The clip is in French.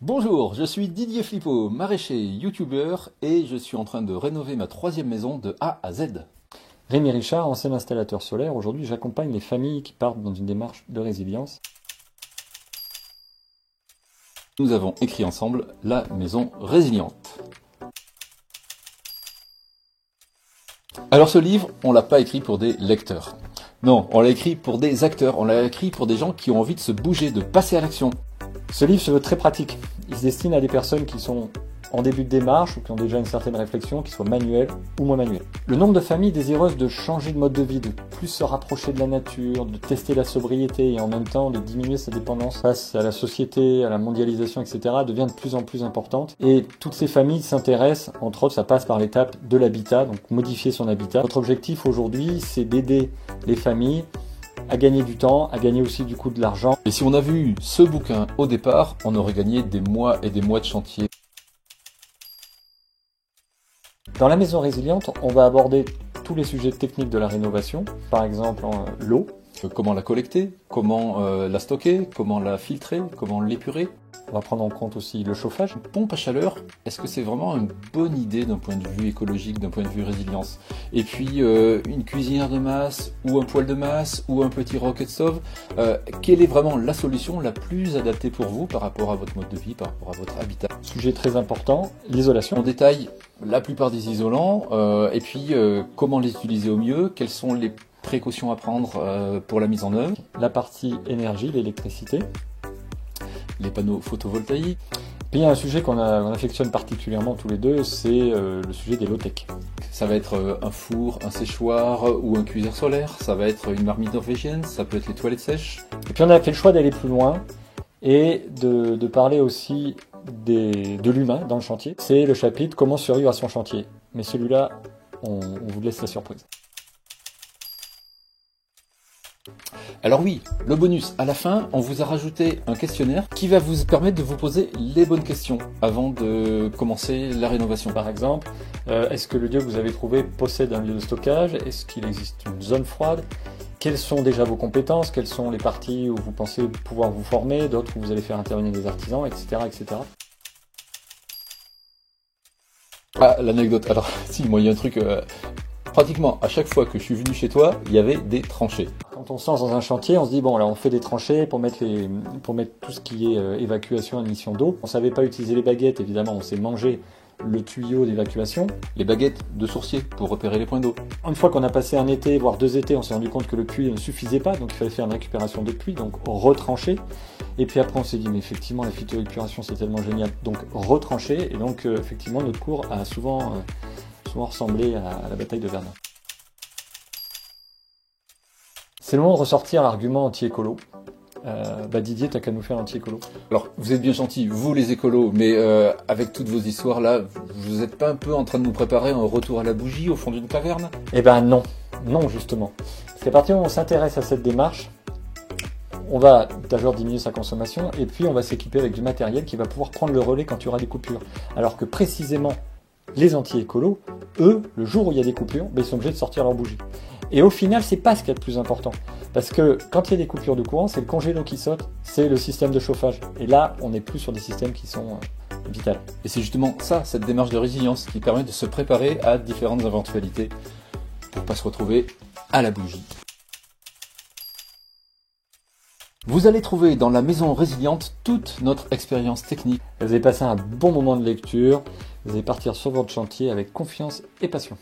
Bonjour, je suis Didier Flippo, maraîcher, youtubeur et je suis en train de rénover ma troisième maison de A à Z. Rémi Richard, ancien installateur solaire. Aujourd'hui, j'accompagne les familles qui partent dans une démarche de résilience. Nous avons écrit ensemble la maison résiliente. Alors ce livre, on l'a pas écrit pour des lecteurs. Non, on l'a écrit pour des acteurs, on l'a écrit pour des gens qui ont envie de se bouger, de passer à l'action. Ce livre se veut très pratique. Il se destine à des personnes qui sont en début de démarche ou qui ont déjà une certaine réflexion, qui soient manuelles ou moins manuelles. Le nombre de familles désireuses de changer de mode de vie, de plus se rapprocher de la nature, de tester la sobriété et en même temps de diminuer sa dépendance face à la société, à la mondialisation, etc. devient de plus en plus importante. Et toutes ces familles s'intéressent, entre autres, ça passe par l'étape de l'habitat, donc modifier son habitat. Notre objectif aujourd'hui, c'est d'aider les familles à gagner du temps, à gagner aussi du coup de l'argent. Et si on avait eu ce bouquin au départ, on aurait gagné des mois et des mois de chantier. Dans la maison résiliente, on va aborder tous les sujets techniques de la rénovation, par exemple l'eau. Comment la collecter, comment la stocker, comment la filtrer, comment l'épurer. On va prendre en compte aussi le chauffage. Une pompe à chaleur, est-ce que c'est vraiment une bonne idée d'un point de vue écologique, d'un point de vue résilience? Et puis une cuisinière de masse, ou un poêle de masse, ou un petit rocket stove, quelle est vraiment la solution la plus adaptée pour vous par rapport à votre mode de vie, par rapport à votre habitat? Sujet très important, l'isolation. On détaille la plupart des isolants, et puis comment les utiliser au mieux, quelles sont les précautions à prendre pour la mise en œuvre. La partie énergie, l'électricité. Les panneaux photovoltaïques. Puis il y a un sujet qu'on affectionne particulièrement tous les deux, c'est le sujet des low-tech. Ça va être un four, un séchoir ou un cuiseur solaire, ça va être une marmite norvégienne, ça peut être les toilettes sèches. Et puis on a fait le choix d'aller plus loin et de parler aussi de l'humain dans le chantier. C'est le chapitre Comment survivre à son chantier. Mais celui-là, on vous laisse la surprise. Alors oui, le bonus, à la fin, on vous a rajouté un questionnaire qui va vous permettre de vous poser les bonnes questions avant de commencer la rénovation. Par exemple, est-ce que le lieu que vous avez trouvé possède un lieu de stockage? Est-ce qu'il existe une zone froide? Quelles sont déjà vos compétences? Quelles sont les parties où vous pensez pouvoir vous former? D'autres où vous allez faire intervenir des artisans, etc. etc. Ah, l'anecdote. Alors, si, moi, il y a un truc... pratiquement, à chaque fois que je suis venu chez toi, il y avait des tranchées. Quand on se lance dans un chantier, on se dit, bon, là, on fait des tranchées pour mettre tout ce qui est évacuation, admission d'eau. On savait pas utiliser les baguettes, évidemment, on s'est mangé le tuyau d'évacuation. Les baguettes de sourcier pour repérer les points d'eau. Une fois qu'on a passé un été, voire 2 étés, on s'est rendu compte que le puits ne suffisait pas, donc il fallait faire une récupération de puits, donc retrancher. Et puis après, on s'est dit, mais effectivement, la phytoépuration, c'est tellement génial, donc retrancher. Et donc, effectivement, notre cours a souvent ressemblé à la bataille de Verdun. C'est le moment de ressortir l'argument anti-écolo. Didier, t'as qu'à nous faire anti-écolo. Alors, vous êtes bien gentils, vous les écolos, mais avec toutes vos histoires là, vous n'êtes pas un peu en train de nous préparer un retour à la bougie au fond d'une caverne? Eh ben non, non justement. Parce qu'à partir du moment où on s'intéresse à cette démarche, on va d'abord diminuer sa consommation et puis on va s'équiper avec du matériel qui va pouvoir prendre le relais quand il y aura des coupures. Alors que précisément, les anti-écolos, eux, le jour où il y a des coupures, ils sont obligés de sortir leur bougie. Et au final, c'est pas ce qu'il y a de plus important. Parce que quand il y a des coupures de courant, c'est le congélo qui saute, c'est le système de chauffage. Et là, on n'est plus sur des systèmes qui sont vitaux. Et c'est justement ça, cette démarche de résilience, qui permet de se préparer à différentes éventualités pour pas se retrouver à la bougie. Vous allez trouver dans la maison résiliente toute notre expérience technique. Vous allez passer un bon moment de lecture, vous allez partir sur votre chantier avec confiance et passion.